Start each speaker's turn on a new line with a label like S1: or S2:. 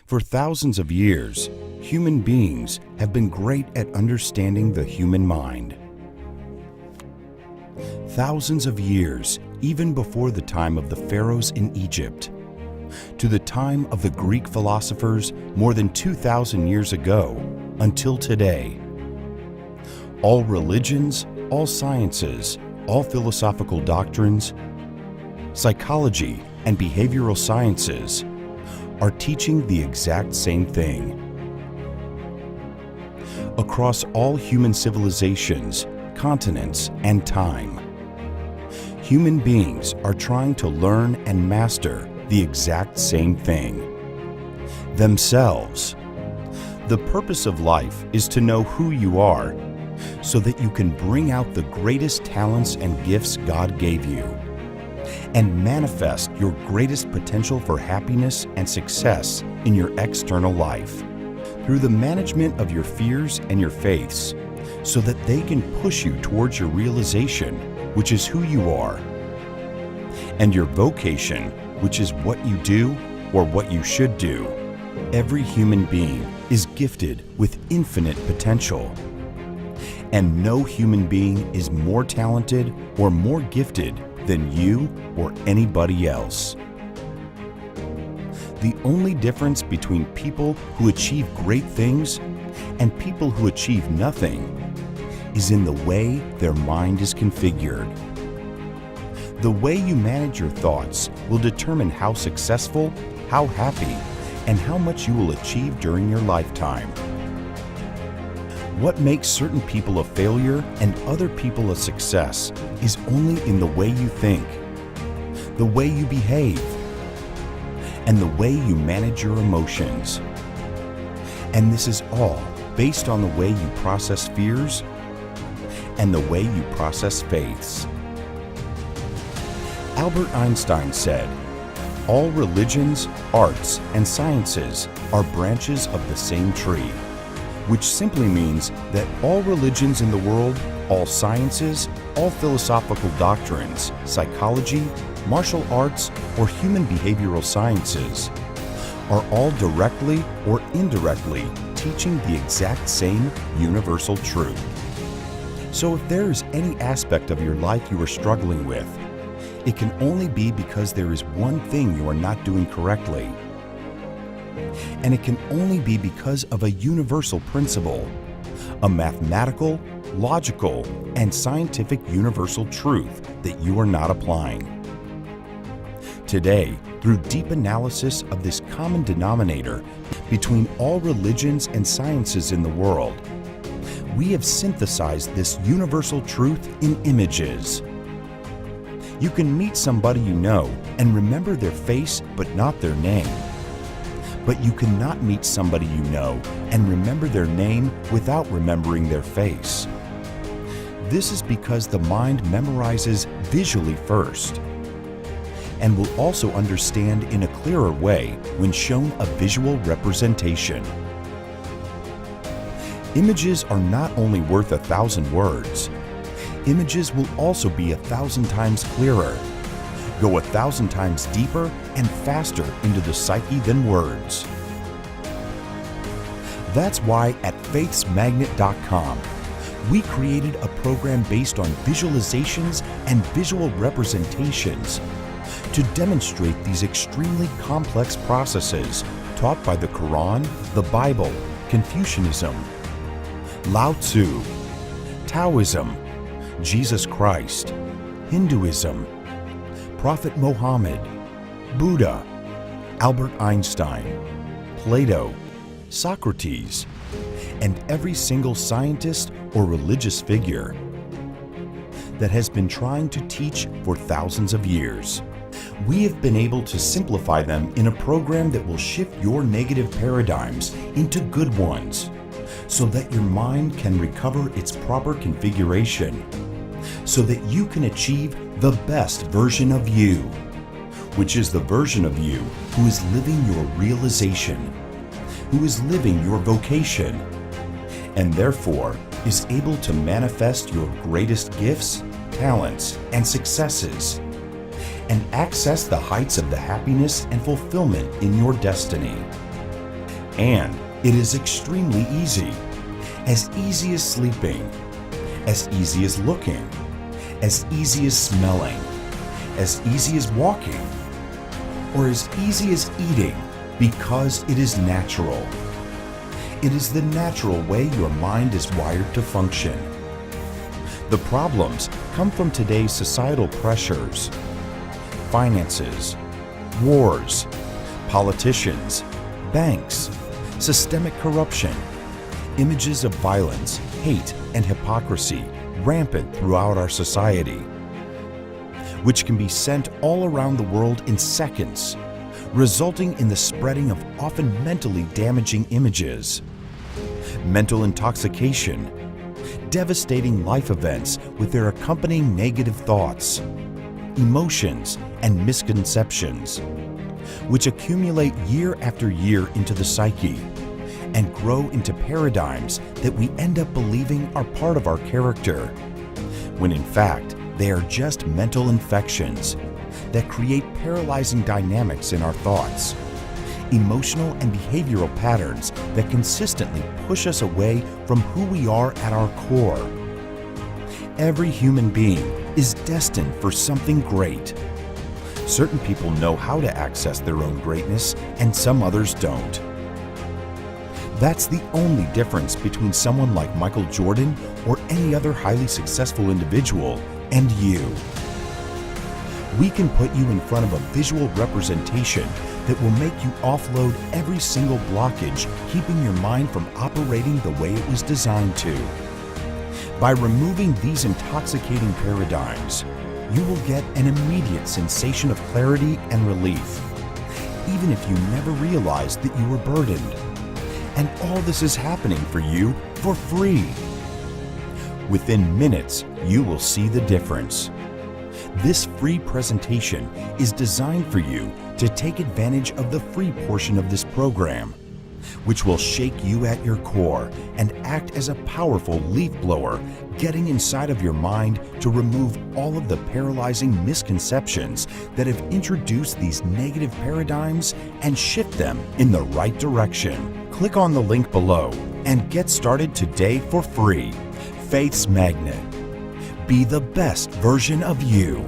S1: For thousands of years, human beings have been great at understanding the human mind. Thousands of years, even before the time of the pharaohs in Egypt, to the time of the Greek philosophers more than 2,000 years ago, until today. All religions, all sciences, all philosophical doctrines, psychology, and behavioral sciences are teaching the exact same thing. Across all human civilizations, continents, and time, human beings are trying to learn and master the exact same thing: themselves. The purpose of life is to know who you are so that you can bring out the greatest talents and gifts God gave you and manifest your greatest potential for happiness and success in your external life through the management of your fears and your faiths so that they can push you towards your realization, which is who you are, and your vocation, which is what you do or what you should do. Every human being is gifted with infinite potential, and no human being is more talented or more gifted than you or anybody else. The only difference between people who achieve great things and people who achieve nothing is in the way their mind is configured. The way you manage your thoughts will determine how successful, how happy, and how much you will achieve during your lifetime. What makes certain people a failure and other people a success is only in the way you think, the way you behave, and the way you manage your emotions. And this is all based on the way you process fears and the way you process faiths. Albert Einstein said, "All religions, arts, and sciences are branches of the same tree," which simply means that all religions in the world, all sciences, all philosophical doctrines, psychology, martial arts, or human behavioral sciences are all directly or indirectly teaching the exact same universal truth. So if there is any aspect of your life you are struggling with, it can only be because there is one thing you are not doing correctly. And it can only be because of a universal principle, a mathematical, logical, and scientific universal truth that you are not applying. Today, through deep analysis of this common denominator between all religions and sciences in the world, we have synthesized this universal truth in images. You can meet somebody you know and remember their face but not their name. But you cannot meet somebody you know and remember their name without remembering their face. This is because the mind memorizes visually first and will also understand in a clearer way when shown a visual representation. Images are not only worth 1,000 words, images will also be 1,000 times clearer, go 1,000 times deeper and faster into the psyche than words. That's why at FaithSMagnet.com, we created a program based on visualizations and visual representations to demonstrate these extremely complex processes taught by the Quran, the Bible, Confucianism, Lao Tzu, Taoism, Jesus Christ, Hinduism, Prophet Muhammad, Buddha, Albert Einstein, Plato, Socrates, and every single scientist or religious figure that has been trying to teach for thousands of years. We have been able to simplify them in a program that will shift your negative paradigms into good ones so that your mind can recover its proper configuration, so that you can achieve the best version of you, which is the version of you who is living your realization, who is living your vocation, and therefore is able to manifest your greatest gifts, talents, and successes, and access the heights of the happiness and fulfillment in your destiny. And it is extremely easy. As easy as sleeping, as easy as looking, as easy as smelling, as easy as walking, or as easy as eating, because it is natural. It is the natural way your mind is wired to function. The problems come from today's societal pressures, finances, wars, politicians, banks, systemic corruption, images of violence, hate, and hypocrisy rampant throughout our society, which can be sent all around the world in seconds, resulting in the spreading of often mentally damaging images, mental intoxication, devastating life events with their accompanying negative thoughts, emotions, and misconceptions, which accumulate year after year into the psyche and grow into paradigms that we end up believing are part of our character, when in fact they are just mental infections that create paralyzing dynamics in our thoughts, emotional and behavioral patterns that consistently push us away from who we are at our core. Every human being is destined for something great. Certain people know how to access their own greatness, and some others don't. That's the only difference between someone like Michael Jordan or any other highly successful individual and you. We can put you in front of a visual representation that will make you offload every single blockage keeping your mind from operating the way it was designed to. By removing these intoxicating paradigms, you will get an immediate sensation of clarity and relief, even if you never realized that you were burdened. And all this is happening for you for free. Within minutes, you will see the difference. This free presentation is designed for you to take advantage of the free portion of this program, which will shake you at your core and act as a powerful leaf blower, getting inside of your mind to remove all of the paralyzing misconceptions that have introduced these negative paradigms and shift them in the right direction. Click on the link below and get started today for free. Faith's Magnet. Be the best version of you.